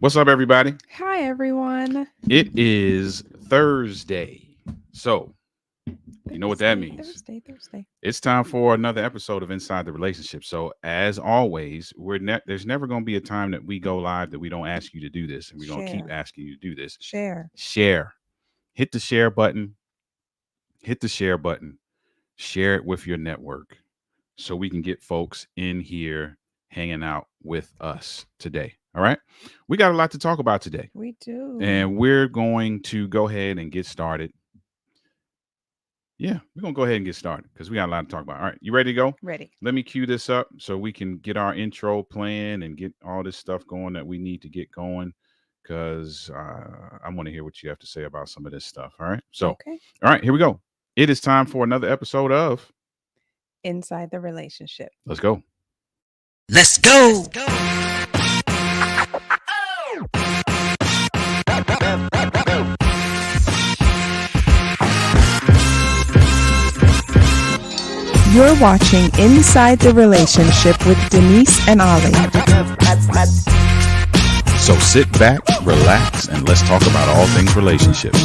What's up, everybody? Hi, everyone. It is Thursday. So, you know what that Thursday, means. Thursday, Thursday. It's time for another episode of Inside the Relationship. So, as always, there's never going to be a time that we go live that we don't ask you to do this, and we're going to keep Share, asking you to do this. share. Share. Hit the share button. Hit the share button. Share it with your network so we can get folks in here hanging out with us today. All right. We got a lot to talk about today. We do. And we're going to go ahead and get started. Yeah, we're going to go ahead and get started because we got a lot to talk about. All right, you ready to go? Ready. Let me cue this up so we can get our intro playing and get all this stuff going that we need to get going because I want to hear what you have to say about some of this stuff. All right. So, Okay. all right, here we go. It is time for another episode of Inside the relationship. Let's Go. Let's go. You're watching Inside the Relationship with Denise and Ollie. So sit back, relax, and let's talk about all things relationships.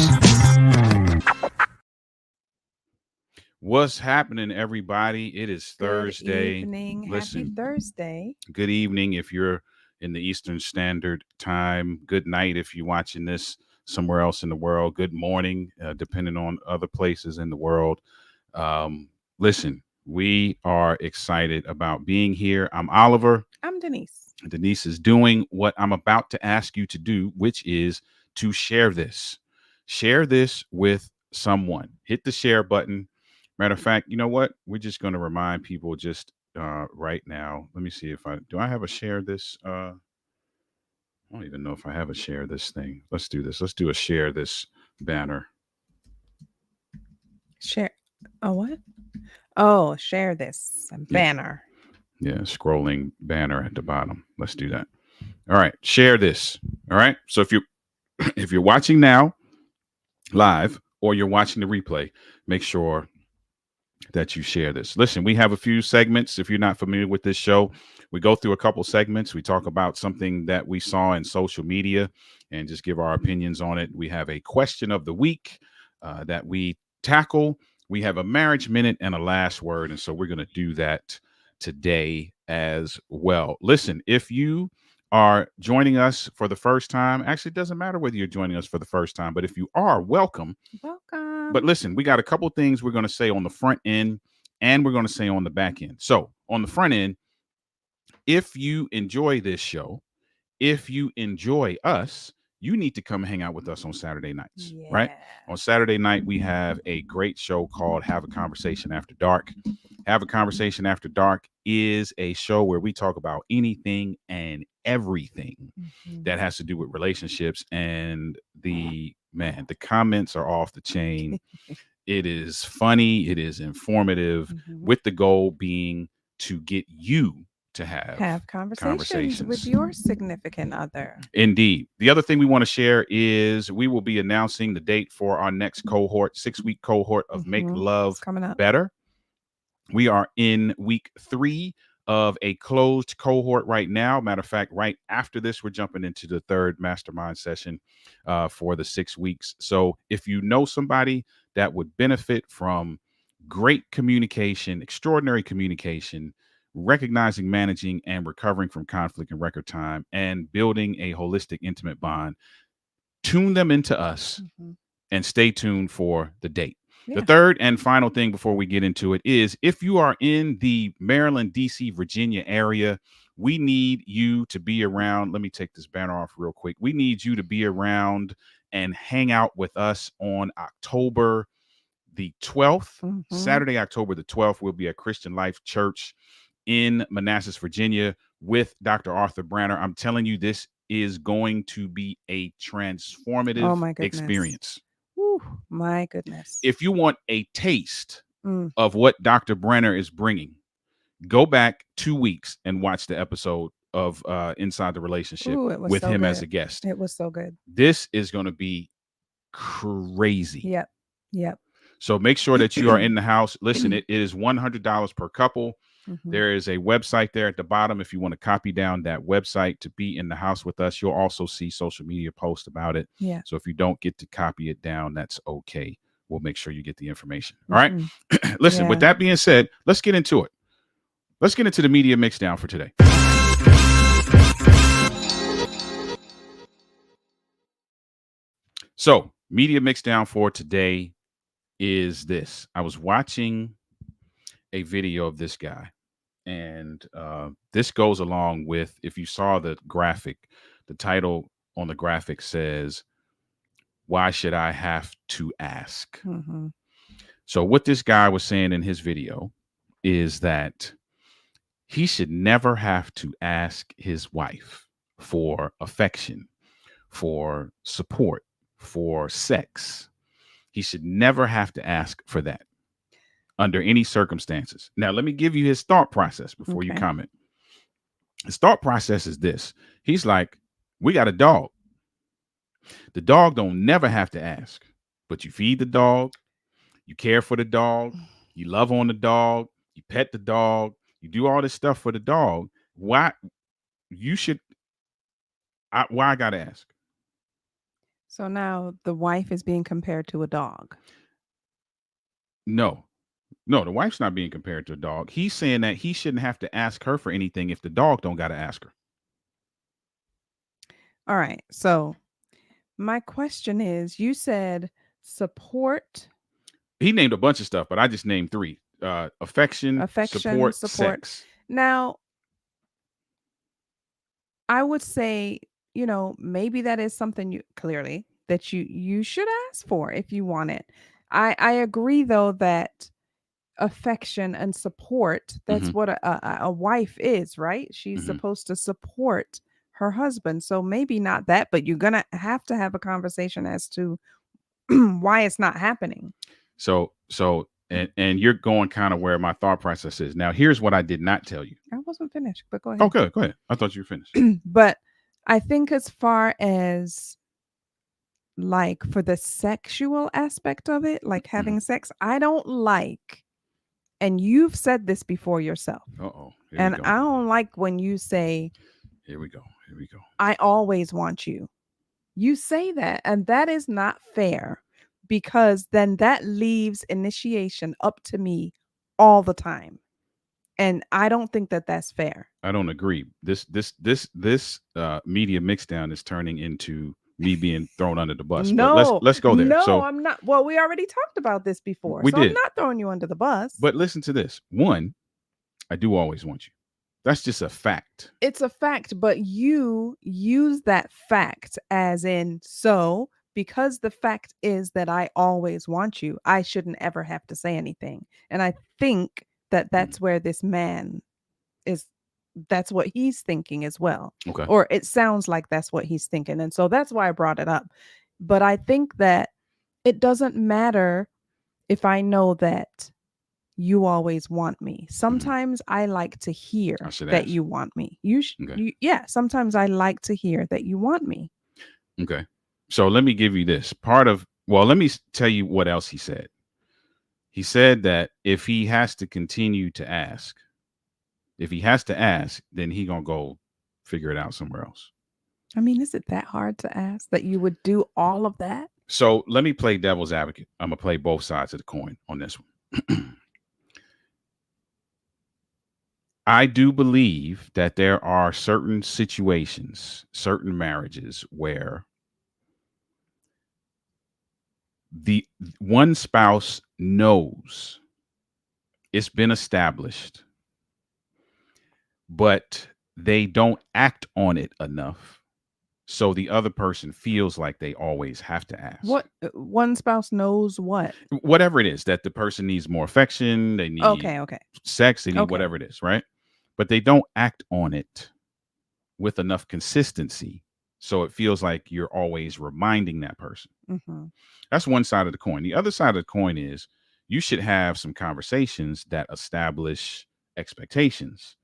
What's happening, everybody? It is Thursday. Good evening. Listen, Happy Thursday. good evening if you're in the Eastern Standard Time. Good night if you're watching this somewhere else in the world. Good morning, depending on other places in the world. Listen, we are excited about being here. I'm Oliver. I'm Denise. Denise is doing what I'm about to ask you to do, which is to share this. Share this with someone. Hit the share button. Matter of fact, you know what? We're just going to remind people just right now. Let me see if I have a share this. I don't even know if I have a share this thing. Let's do this. Let's do a share this banner. Share. Oh, what? Oh, share this banner. Yeah, scrolling banner at the bottom. Let's do that. All right, share this. All right. So if you're watching now live or you're watching the replay, make sure that you share this. Listen, we have a few segments. If you're not familiar with this show, we go through a couple segments. We talk about something that we saw in social media and just give our opinions on it. We have a question of the week that we tackle. We have a marriage minute and a last word. And so we're going to do that today as well. Listen, if you are joining us for the first time, actually, it doesn't matter whether you're joining us for the first time, but if you are, welcome. Welcome. But listen, we got a couple things we're going to say on the front end and we're going to say on the back end. So on the front end, if you enjoy this show, if you enjoy us, you need to come hang out with us on Saturday nights, right? On Saturday night, we have a great show called Have a Conversation After Dark. Have a Conversation After Dark is a show where we talk about anything and everything that has to do with relationships. And the comments are off the chain. It is funny. It is informative, with the goal being to get you to have conversations with your significant other. Indeed. The other thing we want to share is we will be announcing the date for our next cohort, 6-week cohort of Make Love coming up. Better. We are in week 3 of a closed cohort right now. Matter of fact, right after this, we're jumping into the third mastermind session for the 6 weeks. So if you know somebody that would benefit from great communication, extraordinary communication, recognizing, managing, and recovering from conflict in record time, and building a holistic, intimate bond, tune them into us and stay tuned for the date. Yeah. The third and final thing before we get into it is if you are in the Maryland, D.C., Virginia area, we need you to be around. Let me take this banner off real quick. We need you to be around and hang out with us on October the 12th. Saturday, October the 12th, we'll be at Christian Life Church in Manassas, Virginia with Dr. Arthur Branner. I'm telling you, this is going to be a transformative experience. Ooh, my goodness. If you want a taste of what Dr. Branner is bringing, go back 2 weeks and watch the episode of Inside the Relationship with him as a guest. It was so good. This is going to be crazy. Yep. So make sure that you are in the house. Listen, it is $100 per couple. There is a website there at the bottom if you want to copy down that website to be in the house with us. You'll also see social media posts about it. Yeah. So if you don't get to copy it down, that's okay. We'll make sure you get the information. All right. Listen, with that being said, let's get into it. Let's get into the media mix down for today. So, media mix down for today is this. I was watching a video of this guy, and this goes along with, if you saw the graphic, the title on the graphic says, "Why should I have to ask?" So what this guy was saying in his video is that he should never have to ask his wife for affection, for support, for sex. He should never have to ask for that under any circumstances. Now, let me give you his thought process before you comment. His thought process is this. He's like, we got a dog. The dog don't never have to ask, but you feed the dog, you care for the dog, you love on the dog, you pet the dog, you do all this stuff for the dog. Why I gotta ask? So now the wife is being compared to a dog. No, the wife's not being compared to a dog. He's saying that he shouldn't have to ask her for anything if the dog don't got to ask her. All right. So my question is, you said support. He named a bunch of stuff, but I just named three. Affection, support, sex. Now, I would say, maybe that is something that you should ask for if you want it. I agree, though, that affection and support, that's what a wife is, right? She's supposed to support her husband. So maybe not that, but you're going to have a conversation as to why it's not happening. So and you're going kind of where my thought process is. Now, here's what I did not tell you. I wasn't finished, but go ahead. Okay, go ahead. I thought you were finished. But I think as far as like for the sexual aspect of it, like having sex, I don't like, and you've said this before yourself. And I don't like when you say, here we go. I always want you. You say that, and that is not fair, because then that leaves initiation up to me all the time. And I don't think that that's fair. I don't agree. This media mixdown is turning into me being thrown under the bus. No, but let's go there. No, so, I'm not. Well, we already talked about this before. We did. I'm not throwing you under the bus. But listen to this. One, I do always want you. That's just a fact. It's a fact, but you use that fact as in, so because the fact is that I always want you, I shouldn't ever have to say anything. And I think that that's where this man is. That's what he's thinking as well. Okay. Or it sounds like that's what he's thinking. And so that's why I brought it up. But I think that it doesn't matter if I know that you always want me. Sometimes I like to hear that you want me. Sometimes I like to hear that you want me. Okay. So let me give you this. Let me tell you what else he said. He said that if he has to continue to ask, then he gonna go figure it out somewhere else. I mean, is it that hard to ask that you would do all of that? So let me play devil's advocate. I'm gonna play both sides of the coin on this one. I do believe that there are certain situations, certain marriages where the one spouse knows it's been established, but they don't act on it enough. So the other person feels like they always have to ask. What one spouse knows what? Whatever it is, that the person needs more affection, they need sex, they need whatever it is, right? But they don't act on it with enough consistency. So it feels like you're always reminding that person. That's one side of the coin. The other side of the coin is you should have some conversations that establish expectations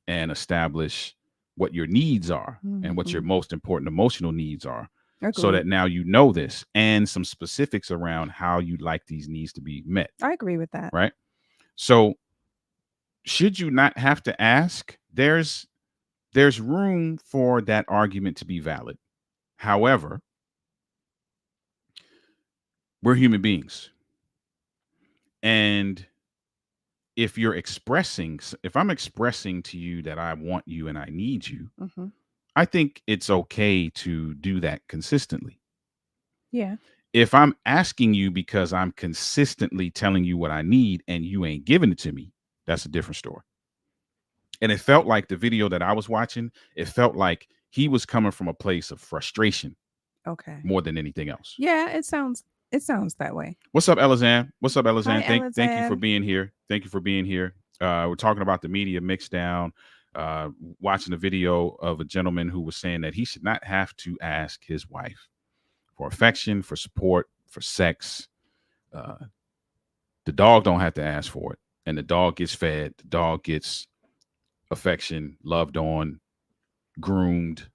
and establish what your needs are and what your most important emotional needs are. So that now you know this, and some specifics around how you'd like these needs to be met. I agree with that. Right. So should you not have to ask? There's room for that argument to be valid. However, we're human beings. And if I'm expressing to you that I want you and I need you, Mhm. I think it's okay to do that consistently. Yeah. If I'm asking you because I'm consistently telling you what I need and you ain't giving it to me, that's a different story. And it felt like the video that I was watching, it felt like he was coming from a place of frustration Okay. more than anything else. Yeah, it sounds that way. What's up, Elizan? What's up, Hi, Elizan? Thank you for Elizan. being here. Thank you for being here. We're talking about the media mix down, watching a video of a gentleman who was saying that he should not have to ask his wife for affection, for support, for sex. The dog don't have to ask for it. And the dog gets fed. The dog gets affection, loved on, groomed,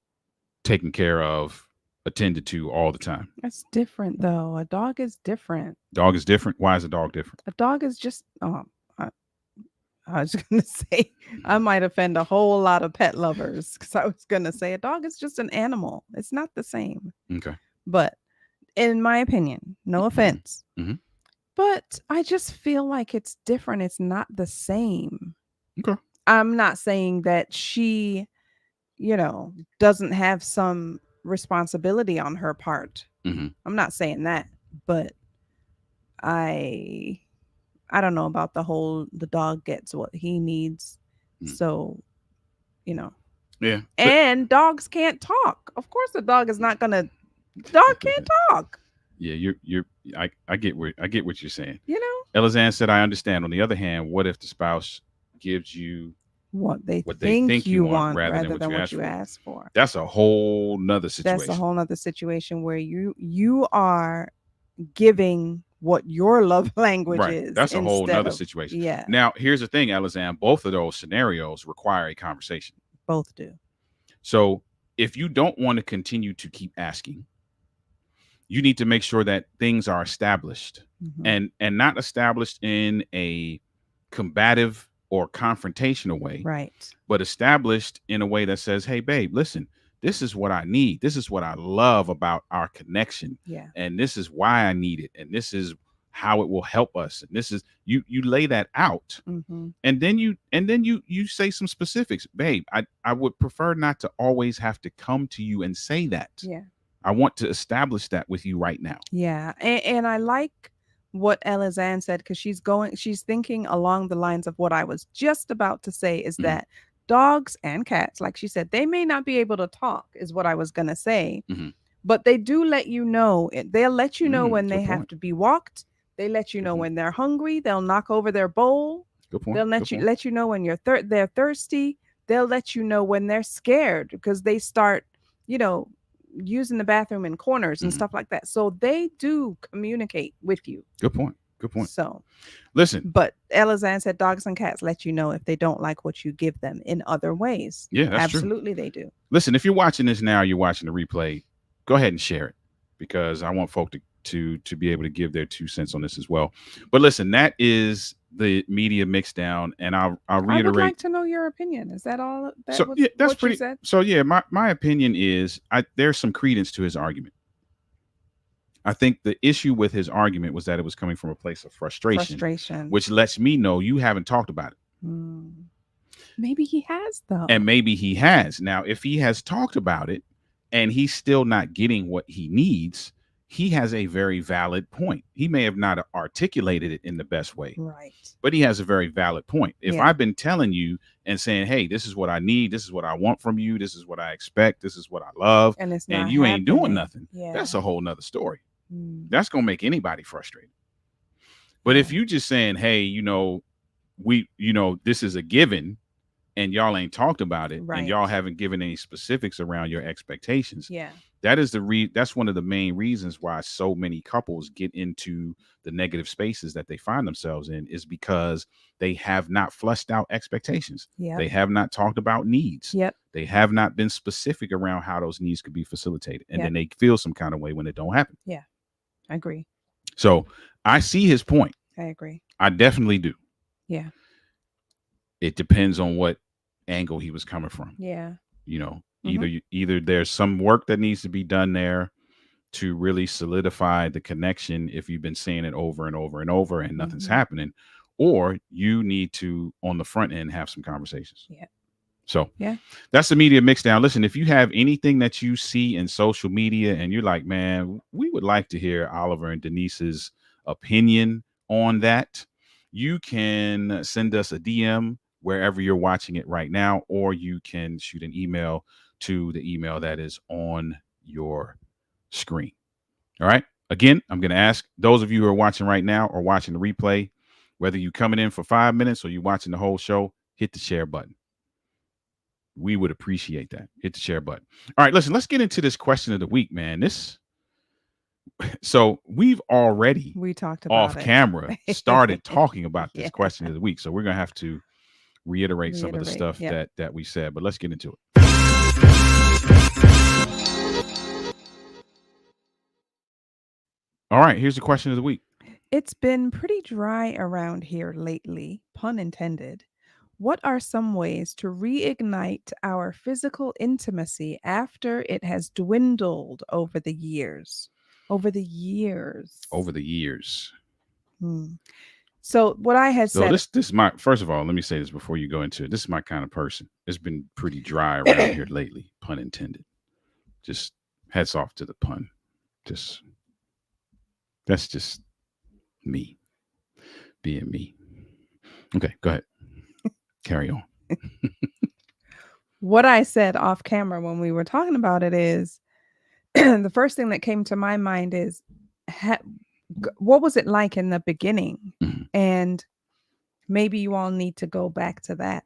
taken care of, attended to all the time. That's different though. A dog is different. Dog is different. Why is a dog different? A dog is just I was gonna say I might offend a whole lot of pet lovers because I was gonna say a dog is just an animal. It's not the same. Okay. But in my opinion, no offense, Mhm. but I just feel like it's different. It's not the same. Okay. I'm not saying that she, doesn't have some responsibility on her part. Mhm. I'm not saying that, but I don't know about the dog gets what he needs. Mm. So, Yeah. and dogs can't talk. Of course the dog is not gonna dog can't talk. Yeah, I get what you're saying. Elizan said, I understand. On the other hand, what if the spouse gives you what they what they think you want rather than what you ask ask for? That's a whole nother situation. That's a whole nother situation where you are giving what your love language Right. is. That's a whole instead nother of- situation. Yeah, Now, here's the thing, Elizan. Both of those scenarios require a conversation. both do. So if you don't want to continue to keep asking, you need to make sure that things are established Mhm. and not established in a combative or confrontational way, Right. but established in a way that says, hey, babe, listen, this is what I need. This is what I love about our connection. Yeah. And this is why I need it. And this is how it will help us. And this is you lay that out. Mhm. And then you say some specifics. Babe, I would prefer not to always have to come to you and say that. Yeah. I want to establish that with you right now. Yeah. And I like what Elizan said because she's thinking along the lines of what I was just about to say is Mhm. that dogs and cats, like she said, they may not be able to talk, is what I was gonna say. Mhm. But they do let you know. They'll let you know when Good they have point. to be walked. They let you Good know point. when they're hungry. They'll knock over their bowl. Good point. They'll Good point. let you know when they're thirsty. They'll let you know when they're scared because they start, using the bathroom in corners and Mhm. stuff like that. So they do communicate with you. Good point. Good point. So, Listen, but Elizan said dogs and cats let you know if they don't like what you give them in other ways. yeah, that's true. Absolutely, they do. Listen, if you're watching this now, you're watching the replay, go ahead and share it because I want folk to be able to give their 2 cents on this as well. But listen, that is the media mix down, and I'll reiterate. I would like to know your opinion. Is that all? So yeah, that's what pretty. you said? So yeah, my opinion is there's some credence to his argument. I think the issue with his argument was that it was coming from a place of frustration. Which lets me know you haven't talked about it. Maybe he has though. And maybe he has. Now, if he has talked about it and he's still not getting what he needs, he has a very valid point. He may have not articulated it in the best way, right? but he has a very valid point. If Yeah. I've been telling you and saying, hey, this is what I need, this is what I want from you, this is what I expect, this is what I love, And it's not and you ain't doing happening. nothing, Yeah. that's a whole nother story. Mm. That's going to make anybody frustrated. But if you just saying, hey, this is a given and y'all ain't talked about it Right. and y'all haven't given any specifics around your expectations. Yeah. That's one of the main reasons why so many couples get into the negative spaces that they find themselves in is because they have not flushed out expectations. Yeah. They have not talked about needs. Yep. They have not been specific around how those needs could be facilitated. And Yep. then they feel some kind of way when it don't happen. I agree. So I see his point. I agree. I definitely do. Yeah. it depends on what angle he was coming from. Yeah. You know, Mhm. either there's some work that needs to be done there to really solidify the connection if you've been saying it over and over and over and nothing's Mhm. happening, or you need to on the front end have some conversations. Yeah. So Yeah. that's the media mix down. Listen, if you have anything that you see in social media and you're like, man, we would like to hear Oliver and Denise's opinion on that, you can send us a DM wherever you're watching it right now, or you can shoot an email to the email that is on your screen. All right. Again, I'm going to ask those of you who are watching right now or watching the replay, whether you're coming in for 5 minutes or you're watching the whole show, hit the share button. We would appreciate that. Hit the share button. All right, listen, let's get into this question of the week, man. So we've already We talked off about camera it. started talking about this Yeah. question of the week. So we're going to have to reiterate some of the stuff Yep. that we said, but let's get into it. All right, here's the question of the week. It's been pretty dry around here lately, pun intended. What are some ways to reignite our physical intimacy after it has dwindled over the years? Over the years. Over the years. Hmm. So what I had So said. this is my, first of all, let me say this before you go into it. This is my kind of person. It's been pretty dry around here lately, pun intended. Just hats off to the pun. That's just me being me. Okay, go ahead. Carry on. What I said off camera when we were talking about it is the first thing that came to my mind is what was it like in the beginning? Mhm. And maybe you all need to go back to that.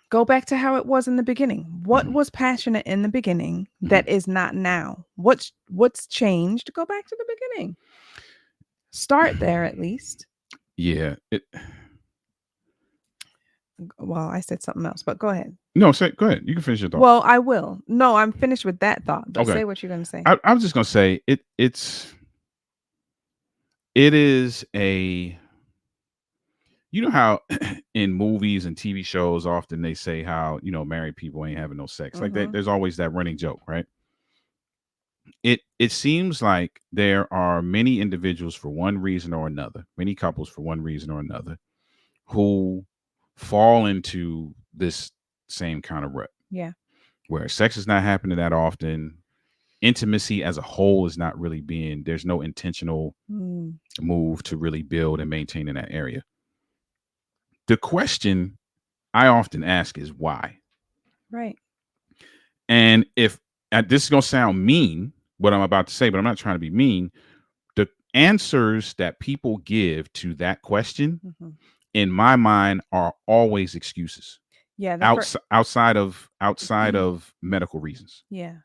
Go back to how it was in the beginning. What Mhm. was passionate in the beginning that is not now? What's changed? Go back to the beginning. Start there at least. Yeah. Well, I said something else, but go ahead. No, go ahead. You can finish your thought. Well, I will. No, I'm finished with that thought. But Okay. say what you're going to say. I was just gonna say it is a, you know how in movies and TV shows often they say how, you know, married people ain't having no sex. Like Mhm. there's always that running joke, right? It seems like there are many individuals for one reason or another, many couples for one reason or another, who fall into this same kind of rut. Yeah. Where sex is not happening that often. Intimacy as a whole is not really being, there's no intentional move to really build and maintain in that area. The question I often ask is why? Right. And if this is going to sound mean, what I'm about to say, but I'm not trying to be mean. The answers that people give to that question, in my mind, are always excuses. Yeah. Outside of medical reasons. Yeah.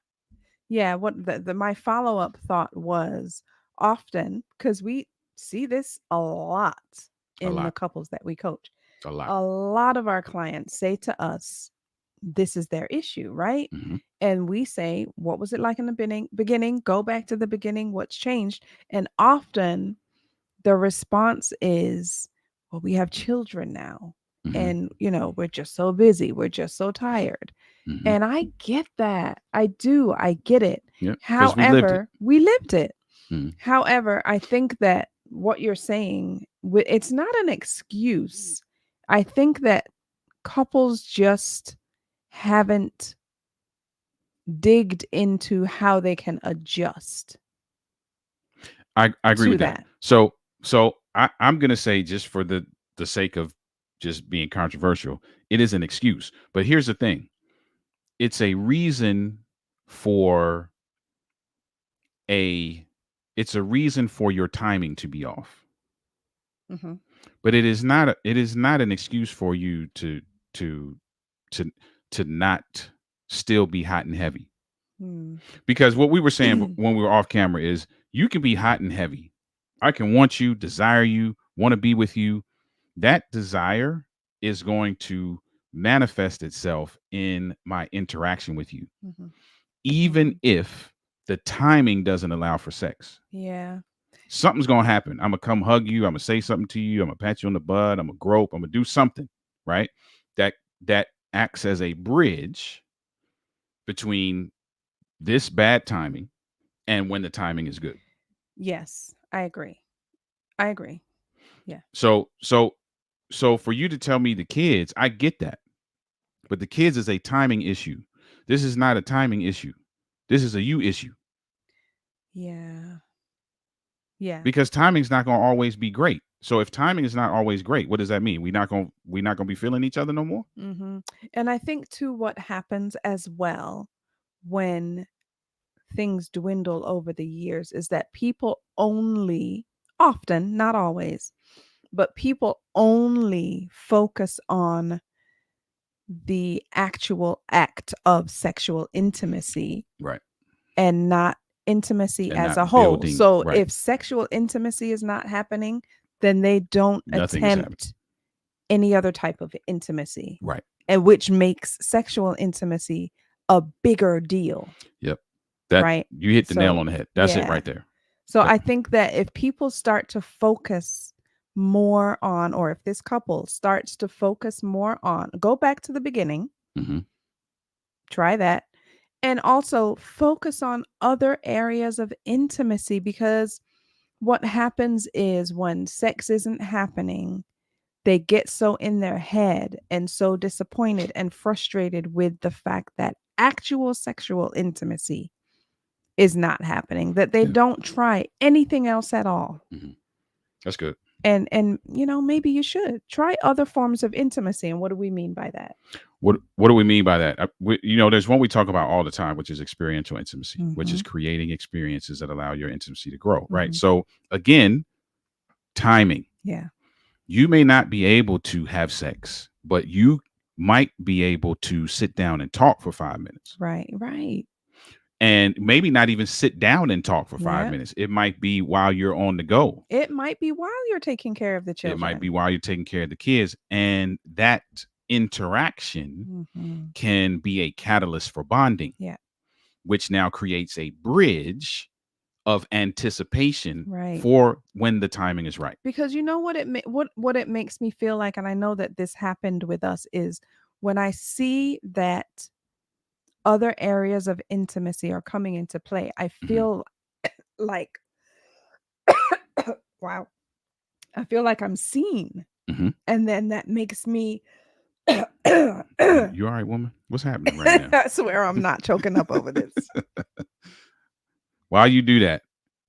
Yeah. What my follow-up thought was often, because we see this a lot in the couples that we coach. A lot of our clients say to us, this is their issue, right? Mhm. And we say, what was it like in the beginning? Go back to the beginning. What's changed? And often the response is, well, we have children now. Mhm. And, you know, we're just so busy. We're just so tired. Mhm. And I get that. I do. I get it. Yeah, However, we lived it. Mhm. However, I think that what you're saying, it's not an excuse. I think that couples just haven't digged into how they can adjust. I agree to with that. So I'm going to say, just for the sake of just being controversial, it is an excuse. But here's the thing. It's a reason for your timing to be off. But it is not an excuse for you to not still be hot and heavy. Because what we were saying when we were off camera is, you can be hot and heavy. I can want you, desire you, want to be with you. That desire is going to manifest itself in my interaction with you, even if the timing doesn't allow for sex. Yeah. something's gonna happen. I'm gonna come hug you. I'm gonna say something to you. I'm gonna pat you on the butt. I'm gonna grope. I'm gonna do something, right? That acts as a bridge between this bad timing and when the timing is good. Yes, I agree. I agree. So for you to tell me the kids, I get that. But the kids is a timing issue. This is not a timing issue. This is a you issue. Yeah. Yeah. Because timing's not going to always be great. So if timing is not always great, what does that mean? We're not going to be feeling each other no more? Mm-hmm. And I think too, what happens as well when things dwindle over the years is that people only, often, not always, but people only focus on the actual act of sexual intimacy, Right. and not intimacy And as not a whole. building, So right. if sexual intimacy is not happening, then they don't Nothing is happening. attempt any other type of intimacy, Right. and which makes sexual intimacy a bigger deal. Yep. That right. you hit the nail So, on the head. That's it yeah. right there. So That- I think that if people start to focus more on, or if this couple starts to focus more on, go back to the beginning, Mhm. try that, and also focus on other areas of intimacy, because what happens is when sex isn't happening, they get so in their head and so disappointed and frustrated with the fact that actual sexual intimacy is not happening, that they Yeah. don't try anything else at all. That's good. And maybe you should try other forms of intimacy. And what do we mean by that? What do we mean by that? There's one we talk about all the time, which is experiential intimacy, which is creating experiences that allow your intimacy to grow, right? So again, timing. Yeah. You may not be able to have sex, but you might be able to sit down and talk for 5 minutes. Right. And maybe not even sit down and talk for 5 Yeah. minutes. It might be while you're on the go. It might be while you're taking care of the children. It might be while you're taking care of the kids. And that interaction can be a catalyst for bonding. Yeah. Which now creates a bridge of anticipation Right. for when the timing is right. Because you know what what it makes me feel like, and I know that this happened with us, is when I see that other areas of intimacy are coming into play, I feel like wow. I feel like I'm seen. And then that makes me You all right, woman? What's happening right now? I swear I'm not choking up over this. While you do that,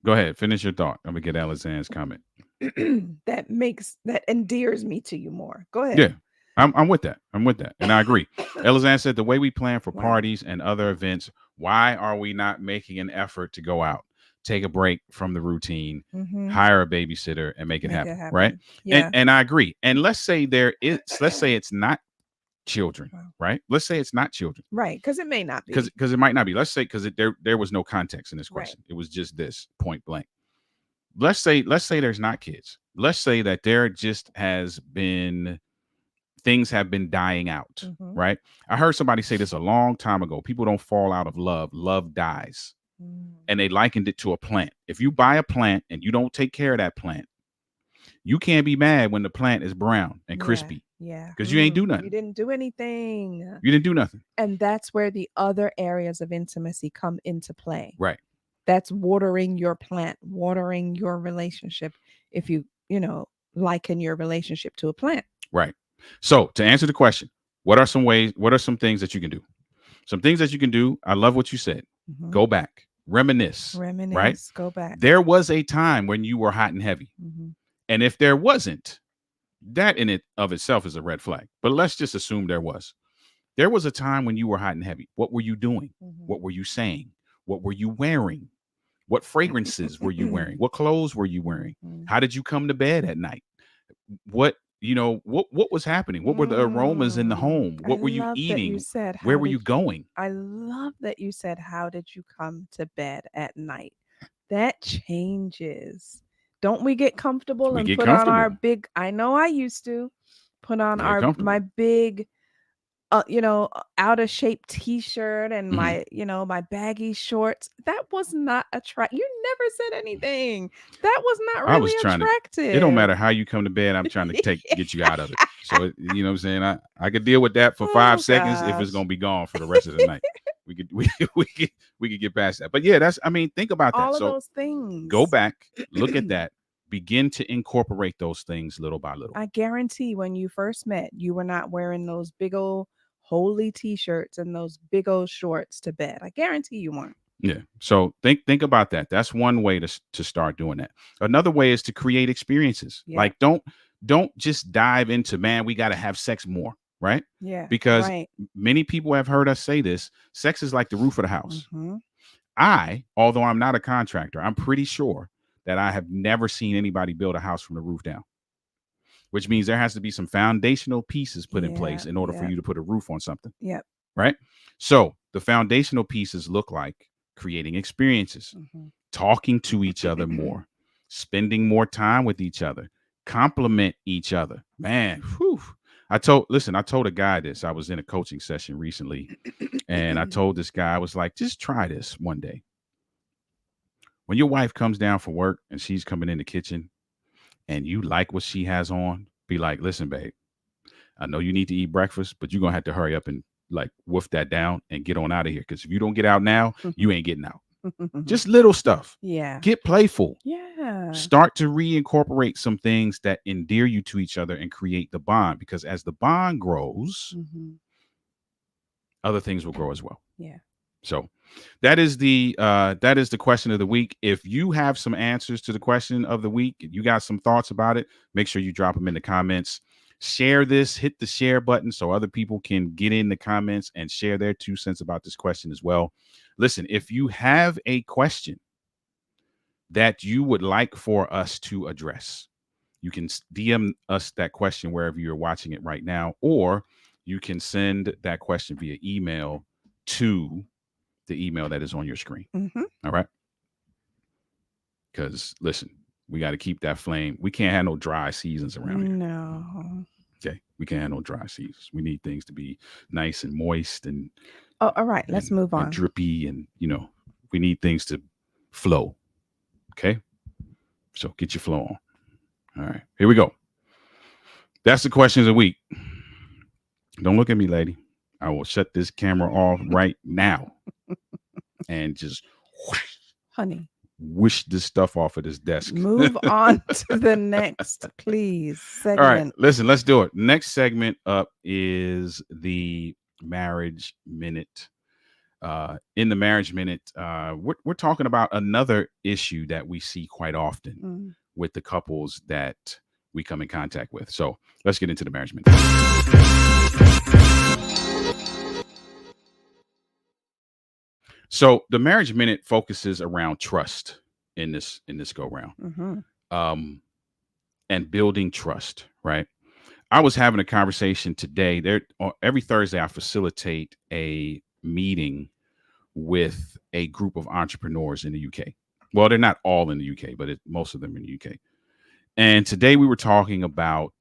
go ahead, finish your thought. I'm gonna get Alexander's comment. that endears me to you more. Go ahead. Yeah, I'm with that. And I agree. Alexander said the way we plan for Wow. parties and other events, why are we not making an effort to go out, take a break from the routine, hire a babysitter, and make it happen, right? Yeah. And I agree. And let's say it's not children, right? Let's say it's not children, right? Because it may not be. Because it might not be. Let's say because there was no context in this Right. question. It was just this point blank. Let's say there's not kids. Let's say that there just has been things have been dying out, right? I heard somebody say this a long time ago. People don't fall out of love. Love dies. And they likened it to a plant. If you buy a plant and you don't take care of that plant, you can't be mad when the plant is brown and crispy. Yeah. Because you ain't do nothing. You didn't do anything. You didn't do nothing. And that's where the other areas of intimacy come into play. Right. That's watering your plant, watering your relationship. If you liken your relationship to a plant. Right. So to answer the question, what are some things that you can do? Some things that you can do. I love what you said. Go back, reminisce, right? Go back. There was a time when you were hot and heavy. And if there wasn't, that in it of itself is a red flag. But let's just assume there was. There was a time when you were hot and heavy. What were you doing? What were you saying? What were you wearing? What fragrances were you wearing? What clothes were you wearing? How did you come to bed at night? What was happening? What were the aromas in the home? What were you eating? Where were you going? I love that you said, how did you come to bed at night? That changes. Don't we get comfortable on our big, I know I used to put on my big out of shape t-shirt and Mhm. my baggy shorts. That was not attract. You never said anything. That was not I was really trying to. attractive. It don't matter how you come to bed. I'm trying to get you out of it. So you know what I'm saying. I could deal with that for 5 seconds if it's gosh. gonna be gone for the rest of the night. We could get past that. But yeah, that's. I mean, think about that. All of So those things. go back, look at that, begin to incorporate those things little by little. I guarantee when you first met, you were not wearing those big old holy t-shirts and those big old shorts to bed. I guarantee you weren't. Yeah. So think about that. That's one way to start doing that. Another way is to create experiences. Yeah. Like don't just dive into, man, we got to have sex more, right? Yeah. Because right. many people have heard us say this, sex is like the roof of the house. Mhm. Although I'm not a contractor, I'm pretty sure that I have never seen anybody build a house from the roof down, which means there has to be some foundational pieces put in place in order for Yeah. you to put a roof on something, Yep. right? So the foundational pieces look like creating experiences, Mhm. talking to each other more, spending more time with each other, compliment each other. Man, whew. I told a guy this. I was in a coaching session recently, and I told this guy, I was like, just try this one day. When your wife comes down from work and she's coming in the kitchen and you like what she has on, be like, listen, babe, I know you need to eat breakfast, but you're gonna have to hurry up and like woof that down and get on out of here. Because if you don't get out now, you ain't getting out. Just little stuff. Yeah. Get playful. Yeah. Start to reincorporate some things that endear you to each other and create the bond. Because as the bond grows, Mhm. other things will grow as well. Yeah. So that is the question of the week. If you have some answers to the question of the week, you got some thoughts about it, make sure you drop them in the comments. Share this, hit the share button so other people can get in the comments and share their 2 cents about this question as well. Listen, if you have a question that you would like for us to address, you can DM us that question wherever you're watching it right now, or you can send that question via email to the email that is on your screen. Mhm. All right. Because listen, we got to keep that flame. We can't have no dry seasons around here. No. Okay. We can't have no dry seasons. We need things to be nice and moist and Oh, all right. Let's move and on. drippy, and we need things to flow. Okay. So get your flow on. All right. Here we go. That's the questions of the week. Don't look at me, lady. I will shut this camera off right now and just Honey, wish this stuff off of this desk. move on to the next, please, segment. All right, listen, let's do it. Next segment up is the Marriage Minute. In the Marriage Minute, we're talking about another issue that we see quite often with the couples that we come in contact with. So let's get into the Marriage Minute. So the Marriage Minute focuses around trust in this go round, and building trust. Right. I was having a conversation today. Every Thursday I facilitate a meeting with a group of entrepreneurs in the UK. Well, they're not all in the UK, but most of them in the UK. And today we were talking about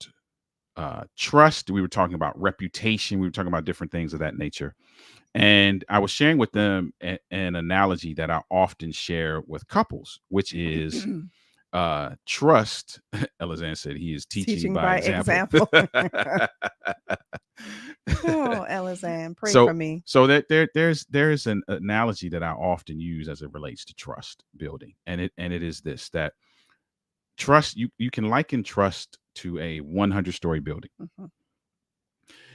trust. We were talking about reputation. We were talking about different things of that nature. And I was sharing with them an analogy that I often share with couples, which is trust. Elizanne said he is teaching by example. Oh, Elizanne, pray so, for me. So that there's an analogy that I often use as it relates to trust building, and it is this: that trust, you can liken trust to a 100-story building.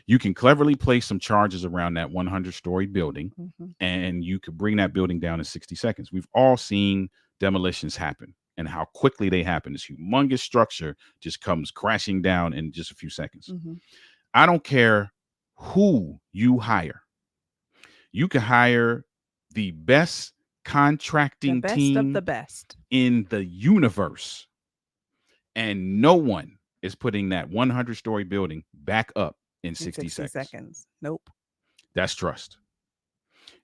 You can cleverly place some charges around that 100-story building, and you could bring that building down in 60 seconds. We've all seen demolitions happen and how quickly they happen. This humongous structure just comes crashing down in just a few seconds. I don't care who you hire. You can hire the best contracting team of the best in the universe, and no one is putting that 100-story building back up in 60 seconds. Nope. That's trust.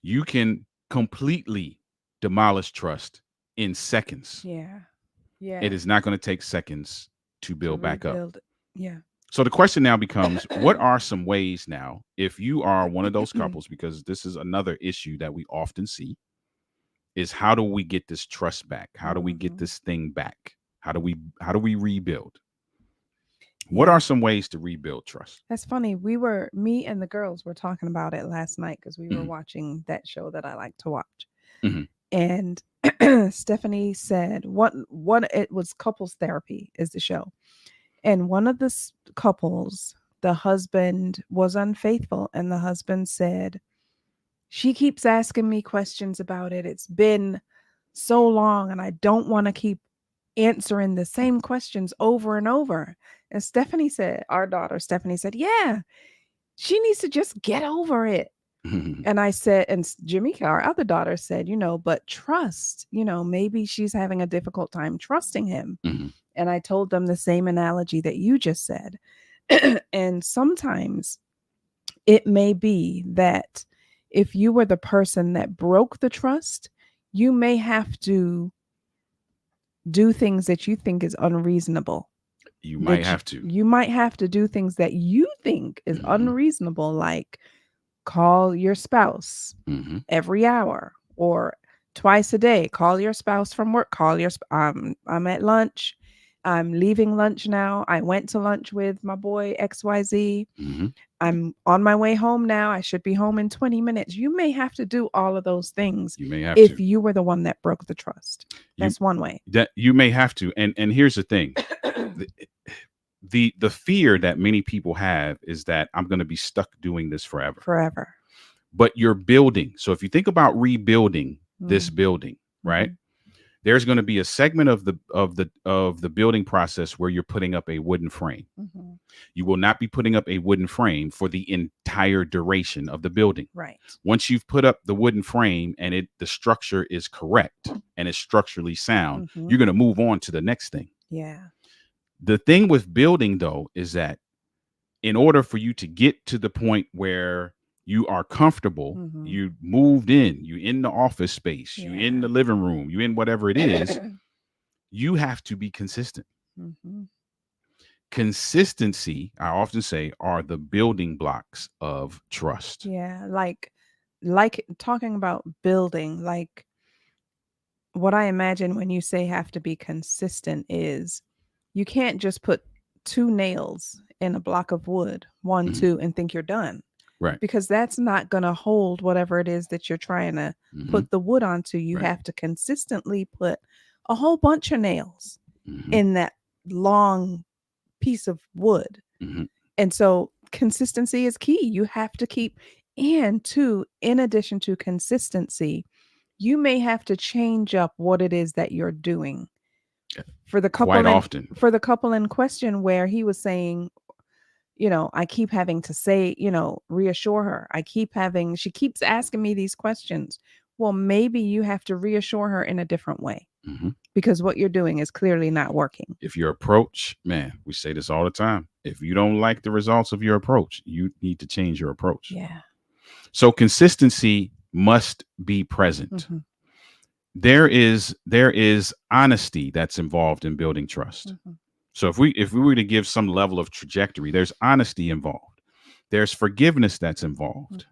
You can completely demolish trust in seconds. Yeah. It is not going to take seconds to build back up. Yeah. So the question now becomes, what are some ways now, if you are one of those couples, because this is another issue that we often see, is how do we get this trust back? How do we get Mhm. this thing back? How do we rebuild? What Yeah. are some ways to rebuild trust? That's funny. Me and the girls were talking about it last night because we were Mhm. watching that show that I like to watch. Mhm. And Stephanie said it was couples therapy is the show. And one of the couples, the husband was unfaithful, and the husband said, "She keeps asking me questions about it. It's been so long, and I don't want to keep answering the same questions over and over." And Stephanie said, our daughter Stephanie said, "Yeah, she needs to just get over it." And I said, and Jamaica, our other daughter, said, "But trust, maybe she's having a difficult time trusting him." Mhm. And I told them the same analogy that you just said. And sometimes it may be that if you were the person that broke the trust, you may have to do things that you think is unreasonable. You might That have to. you might have to do things that you think is Mhm. unreasonable, like call your spouse Mhm. every hour or twice a day. Call your spouse from work. Call your I'm at lunch. I'm leaving lunch now. I went to lunch with my boy XYZ. Mhm. I'm on my way home now. I should be home in 20 minutes. You may have to do all of those things You may have if to. you were the one that broke the trust. You That's one way. that you may have to. And here's the thing. The fear that many people have is that I'm going to be stuck doing this forever. Forever. But you're building. So if you think about rebuilding this building, right? There's going to be a segment of the building process where you're putting up a wooden frame. You will not be putting up a wooden frame for the entire duration of the building. Right. Once you've put up the wooden frame and the structure is correct and it's structurally sound, you're going to move on to the next thing. Yeah. The thing with building, though, is that in order for you to get to the point where you are comfortable, you moved in, you in the office space, you in the living room, you in whatever it is, you have to be consistent. Consistency, I often say, are the building blocks of trust. Yeah, like talking about building, like what I imagine when you say have to be consistent is you can't just put two nails in a block of wood, one, two, and think you're done. Right. Because that's not going to hold whatever it is that you're trying to put the wood onto. You have to consistently put a whole bunch of nails in that long piece of wood. And so consistency is key. You have to keep, and two, in addition to consistency, you may have to change up what it is that you're doing. For the couple Quite often. For the couple in question where he was saying, I keep having to say, reassure her. She keeps asking me these questions. Well, maybe you have to reassure her in a different way because what you're doing is clearly not working. If your approach, man, we say this all the time. If you don't like the results of your approach, you need to change your approach. Yeah. So consistency must be present. There is honesty that's involved in building trust. So if we were to give some level of trajectory, there's honesty involved. There's forgiveness that's involved.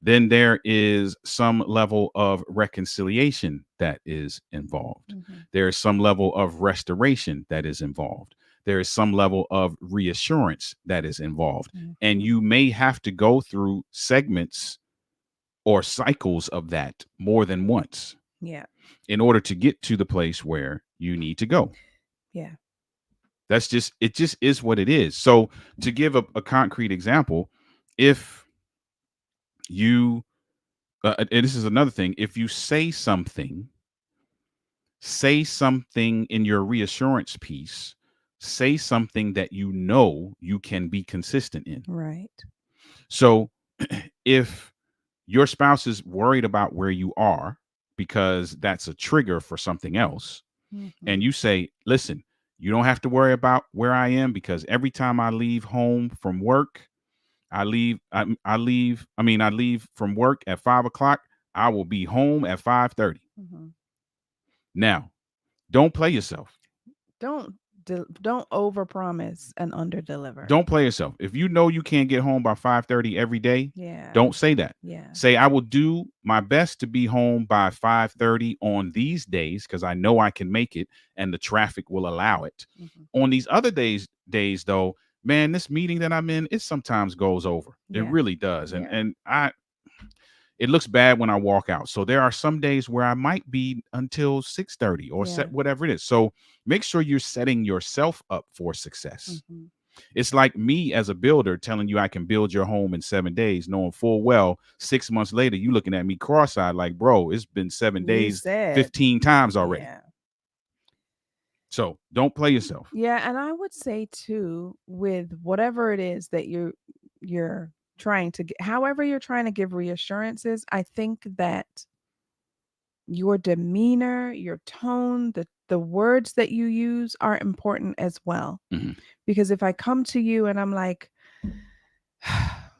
Then there is some level of reconciliation that is involved. There is some level of restoration that is involved. There is some level of reassurance that is involved. And you may have to go through segments or cycles of that more than once. Yeah. In order to get to the place where you need to go. Yeah. It just is what it is. So to give a concrete example, if you, and this is another thing, if you say something in your reassurance piece, say something that you can be consistent in. Right. So if your spouse is worried about where you are because that's a trigger for something else, and you say, listen, you don't have to worry about where I am because every time I leave home from work, I leave from work at 5:00. I will be home at 5:30. Now, don't play yourself. Don't don't overpromise and underdeliver. Don't play yourself. If you know you can't get home by 5:30 every day, Yeah. don't say that. Yeah. Say, I will do my best to be home by 5:30 on these days because I know I can make it and the traffic will allow it. Mhm. On these other days though, man, this meeting that I'm in, it sometimes goes over. It Yeah. really does. Yeah. And it looks bad when I walk out. So there are some days where I might be until 6:30 or set whatever it is. So make sure you're setting yourself up for success. Mhm. It's like me as a builder telling you I can build your home in 7 days, knowing full well 6 months later, you looking at me cross-eyed like, bro, it's been 7 You days said. 15 times already. Yeah. So don't play yourself. Yeah, and I would say too, with whatever it is that you're trying to get, however you're trying to give reassurances, I think that your demeanor, your tone, the words that you use are important as well. Mhm. Because if I come to you and I'm like,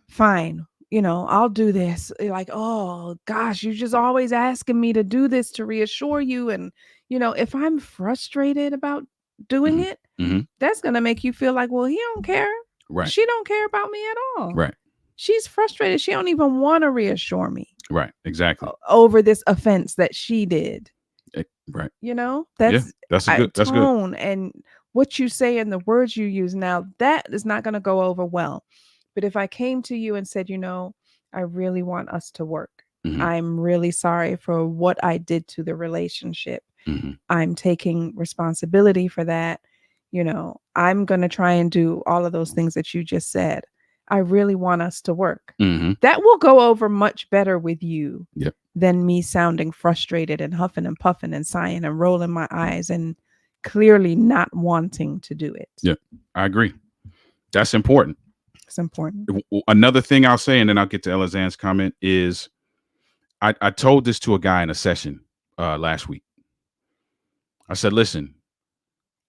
fine, I'll do this. You're like, oh gosh, you're just always asking me to do this to reassure you. And, if I'm frustrated about doing it, that's going to make you feel like, well, he don't care. Right. She don't care about me at all. Right. She's frustrated. She don't even want to reassure me. Right. Exactly. Over this offense that she did. Right. That's that's good. That's good. Tone and what you say and the words you use. Now that is not going to go over well. But if I came to you and said, I really want us to work. I'm really sorry for what I did to the relationship. I'm taking responsibility for that. I'm going to try and do all of those things that you just said. I really want us to work. That will go over much better with you than me sounding frustrated and huffing and puffing and sighing and rolling my eyes and clearly not wanting to do it. Yeah, I agree. That's important. It's important. Another thing I'll say, and then I'll get to Elizanne's comment, is I told this to a guy in a session last week. I said, listen,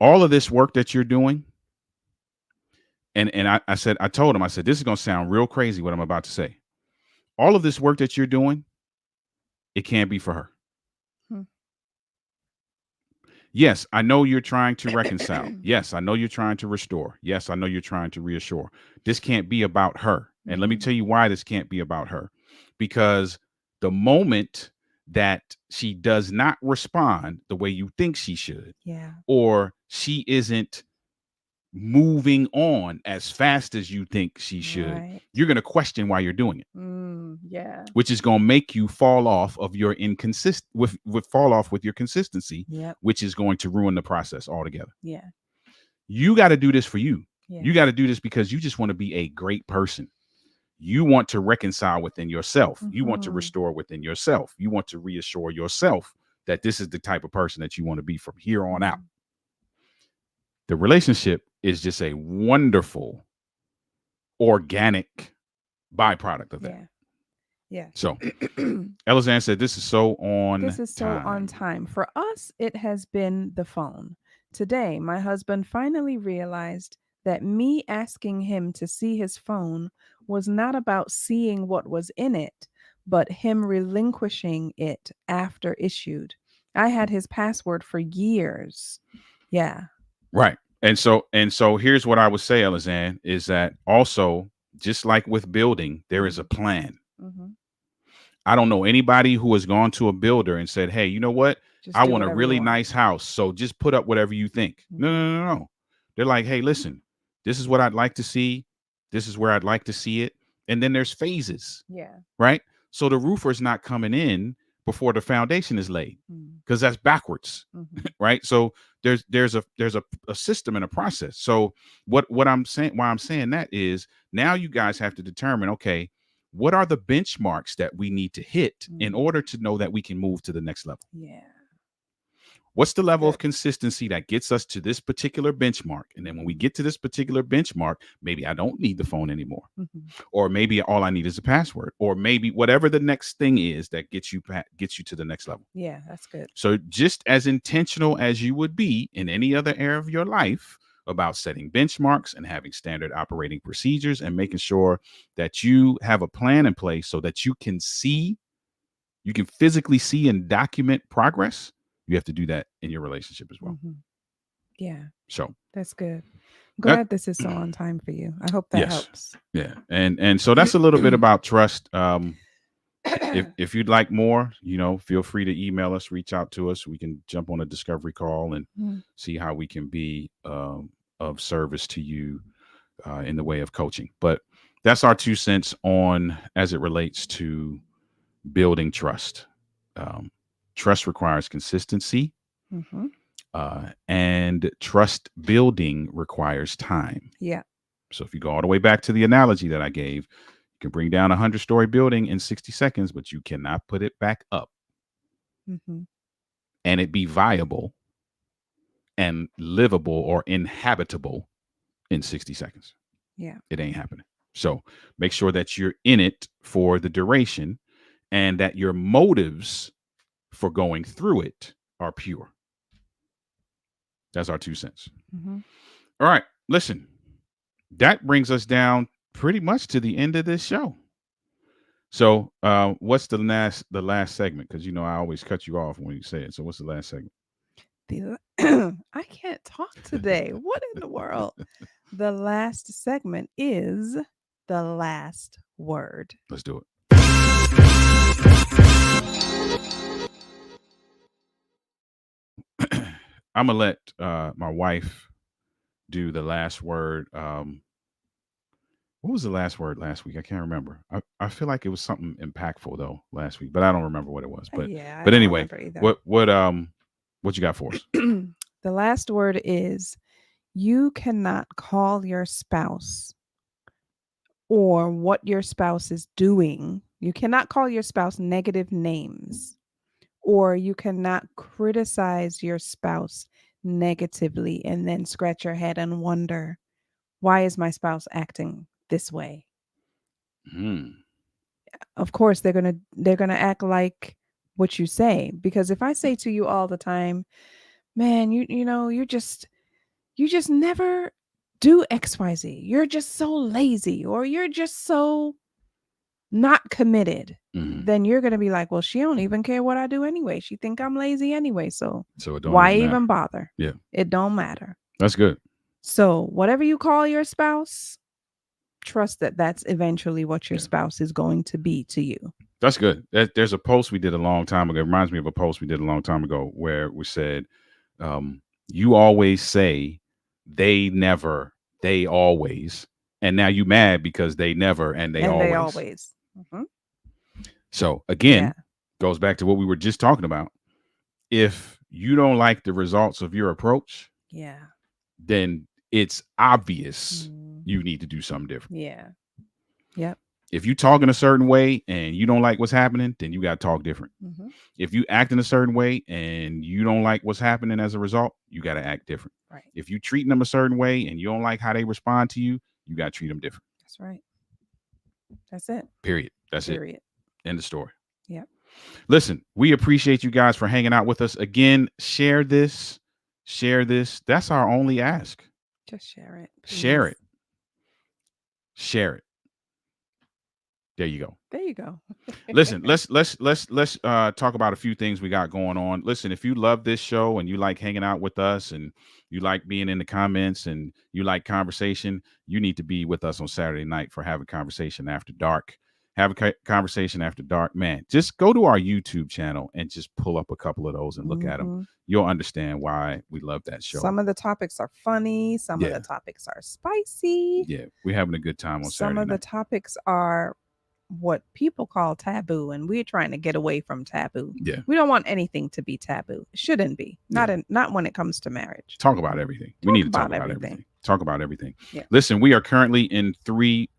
all of this work that you're doing, and I told him, this is going to sound real crazy what I'm about to say. All of this work that you're doing, it can't be for her. Yes, I know you're trying to reconcile. Yes, I know you're trying to restore. Yes, I know you're trying to reassure. This can't be about her. And let me tell you why this can't be about her. Because the moment that she does not respond the way you think she should, or she isn't moving on as fast as you think she should, you're going to question why you're doing it. Which is going to make you fall off of your fall off with your consistency, which is going to ruin the process altogether. You got to do this for you. You got to do this because you just want to be a great person. You want to reconcile within yourself. You want to restore within yourself. You want to reassure yourself that this is the type of person that you want to be from here on out. The relationship is just a wonderful organic byproduct of that. So Elizanne said this is so on time. For us, it has been the phone. Today, my husband finally realized that me asking him to see his phone was not about seeing what was in it, but him relinquishing it after issued. I had his password for years. Yeah. Right. And so here's what I would say, Elizanne, is that also, just like with building, there is a plan. I don't know anybody who has gone to a builder and said, hey, you know what? I want a really nice house, so just put up whatever you think. No. They're like, hey, listen, this is what I'd like to see. This is where I'd like to see it. And then there's phases. Right. So the roofer's not coming in before the foundation is laid, because that's backwards. Right. So there's a system and a process. So why I'm saying that is, now you guys have to determine, okay, what are the benchmarks that we need to hit in order to know that we can move to the next level? What's the level of consistency that gets us to this particular benchmark? And then when we get to this particular benchmark, maybe I don't need the phone anymore. Or maybe all I need is a password, or maybe whatever the next thing is that gets you to the next level. Yeah, that's good. So just as intentional as you would be in any other area of your life about setting benchmarks and having standard operating procedures and making sure that you have a plan in place so that you can physically see and document progress, you have to do that in your relationship as well. Yeah, So that's good. I'm that, glad this is so on time for you. I hope that yes, helps. yeah, and so that's a little bit about trust. If you'd like more, feel free to email us, reach out to us. We can jump on a discovery call and Mm. see how we can be of service to you in the way of coaching. But that's our 2 cents on as it relates to building trust. Trust requires consistency, Mm-hmm. and trust building requires time. Yeah. So if you go all the way back to the analogy that I gave, you can bring down a 100-story building in 60 seconds, but you cannot put it back up Mm-hmm. and it be viable and livable or inhabitable in 60 seconds. Yeah. It ain't happening. So make sure that you're in it for the duration and that your motives for going through it are pure. That's our 2 cents. Mm-hmm. All right. Listen, that brings us down pretty much to the end of this show. So what's the last segment? Because I always cut you off when you say it. So what's the last segment? I can't talk today. What in the world? The last segment is the last word. Let's do it. I'm gonna let my wife do the last word. What was the last word last week? I can't remember. I feel like it was something impactful though last week, but I don't remember what it was. But Yeah. I but don't anyway, remember either. what you got for us? The last word is you cannot call your spouse or what your spouse is doing. You cannot call your spouse negative names, or you cannot criticize your spouse negatively and then scratch your head and wonder, why is my spouse acting this way? Of course they're going to act like what you say, because if I say to you all the time, man, you just never do XYZ. You're just so lazy, or you're just so not committed. Then you're going to be like, well, she don't even care what I do anyway. She think I'm lazy anyway. So it don't why even even bother? Yeah. It don't matter. That's good. So whatever you call your spouse, trust that that's eventually what your spouse is going to be to you. That's good. There's a post we did a long time ago. It reminds me of a post we did a long time ago where we said, you always say they never, they always, and now you mad because they never and they always. Mm-hmm. So again, goes back to what we were just talking about. If you don't like the results of your approach, then it's obvious you need to do something different. Yeah. Yep. If you talk in a certain way and you don't like what's happening, then you got to talk different. Mm-hmm. If you act in a certain way and you don't like what's happening as a result, you got to act different. Right. If you treat them a certain way and you don't like how they respond to you, you got to treat them different. That's right. That's it. Period. That's Period. it. End of story. Yeah. Listen, we appreciate you guys for hanging out with us. Again, share this. That's our only ask. Just share it. Please. Share it. Share it. There you go. There you go. Listen, let's talk about a few things we got going on. Listen, if you love this show and you like hanging out with us and you like being in the comments and you like conversation, you need to be with us on Saturday night for Have a Conversation After Dark. Have a conversation after dark, man. Just go to our YouTube channel and just pull up a couple of those and look at them. You'll understand why we love that show. Some of the topics are funny. Some of the topics are spicy. Yeah, we're having a good time on Saturday night. Some of the topics are what people call taboo, and we're trying to get away from taboo. Yeah, we don't want anything to be taboo. It shouldn't be. Not when it comes to marriage. Talk about everything. We need to talk about everything. Talk about everything. Yeah. Listen, we are currently in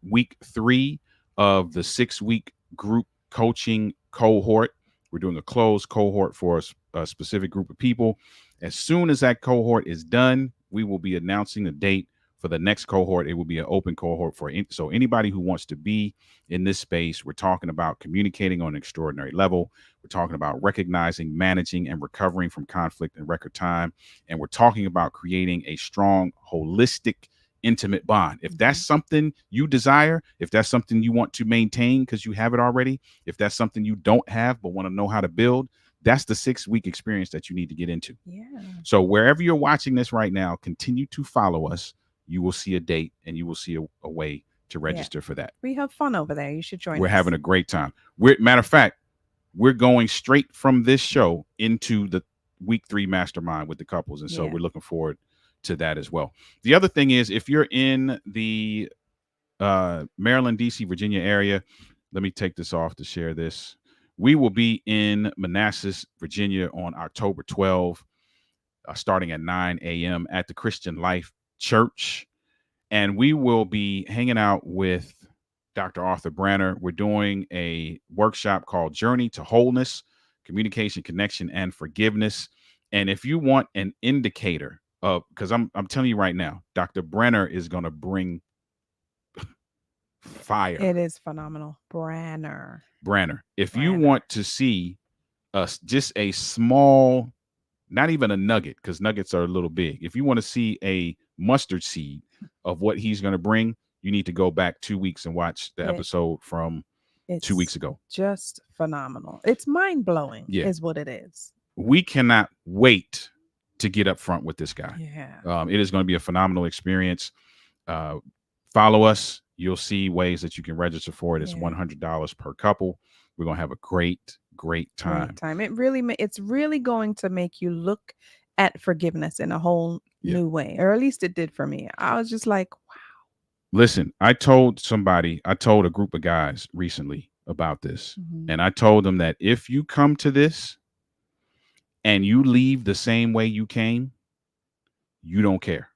week 3 of the 6-week group coaching cohort. We're doing a closed cohort for a specific group of people. As soon as that cohort is done, we will be announcing the date for the next cohort. It will be an open cohort so anybody who wants to be in this space. We're talking about communicating on an extraordinary level. We're talking about recognizing, managing, and recovering from conflict in record time. And we're talking about creating a strong, holistic, intimate bond. If that's something you desire, if that's something you want to maintain because you have it already, if that's something you don't have but want to know how to build, That's the 6-week experience that you need to get into. Yeah. So wherever you're watching this right now, continue to follow us. You will see a date and you will see a way to register for that. We have fun over there. You should join We're us. having a great time. Matter of fact, we're going straight from this show into the week 3 mastermind with the couples. And so Yeah. we're looking forward to that as well. The other thing is, if you're in the Maryland, DC, Virginia area, let me take this off to share this. We will be in Manassas, Virginia on October 12th, starting at 9 a.m. at the Christian Life Church. And we will be hanging out with Dr. Arthur Branner. We're doing a workshop called Journey to Wholeness, Communication, Connection, and Forgiveness. And if you want an indicator of, because I'm telling you right now, Dr. Branner is going to bring fire. It is phenomenal. Branner. If you Branner. want to see just a small, not even a nugget, because nuggets are a little big. If you want to see a mustard seed of what he's going to bring, you need to go back 2 weeks and watch the episode from 2 weeks ago. Just phenomenal. It's mind-blowing, is what it is. We cannot wait to get up front with this guy. Yeah. It is going to be a phenomenal experience. Follow us. You'll see ways that you can register for it. It's $100 per couple. We're going to have a great time. It's really going to make you look at forgiveness in a whole new way, or at least it did for me. I was just like, wow. Listen, I told a group of guys recently about this, and I told them that if you come to this and you leave the same way you came, you don't care.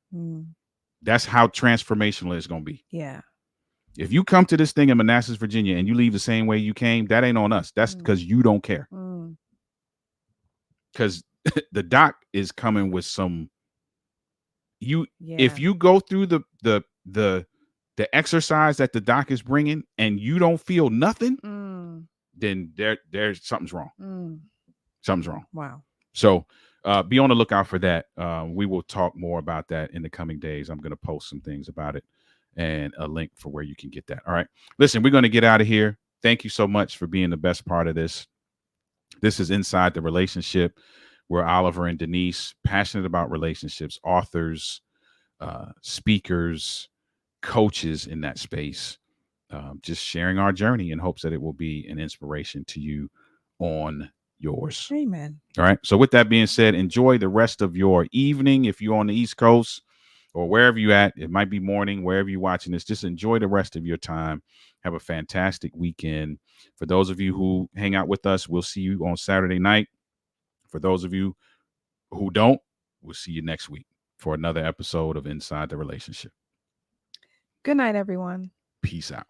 That's how transformational it's going to be. Yeah. If you come to this thing in Manassas, Virginia, and you leave the same way you came, that ain't on us. That's because you don't care. Because the doc is coming with some. If you go through the exercise that the doc is bringing and you don't feel nothing, then there's something's wrong. Something's wrong. Wow. So be on the lookout for that. We will talk more about that in the coming days. I'm going to post some things about it and a link for where you can get that. All right. Listen, we're going to get out of here. Thank you so much for being the best part of this. This is Inside the Relationship. We're Oliver and Denise, passionate about relationships, authors, speakers, coaches in that space, just sharing our journey in hopes that it will be an inspiration to you on yours. Amen. All right. So with that being said, enjoy the rest of your evening. If you're on the East Coast or wherever you at, it might be morning, wherever you're watching this, just enjoy the rest of your time. Have a fantastic weekend. For those of you who hang out with us, we'll see you on Saturday night. For those of you who don't, we'll see you next week for another episode of Inside the Relationship. Good night, everyone. Peace out.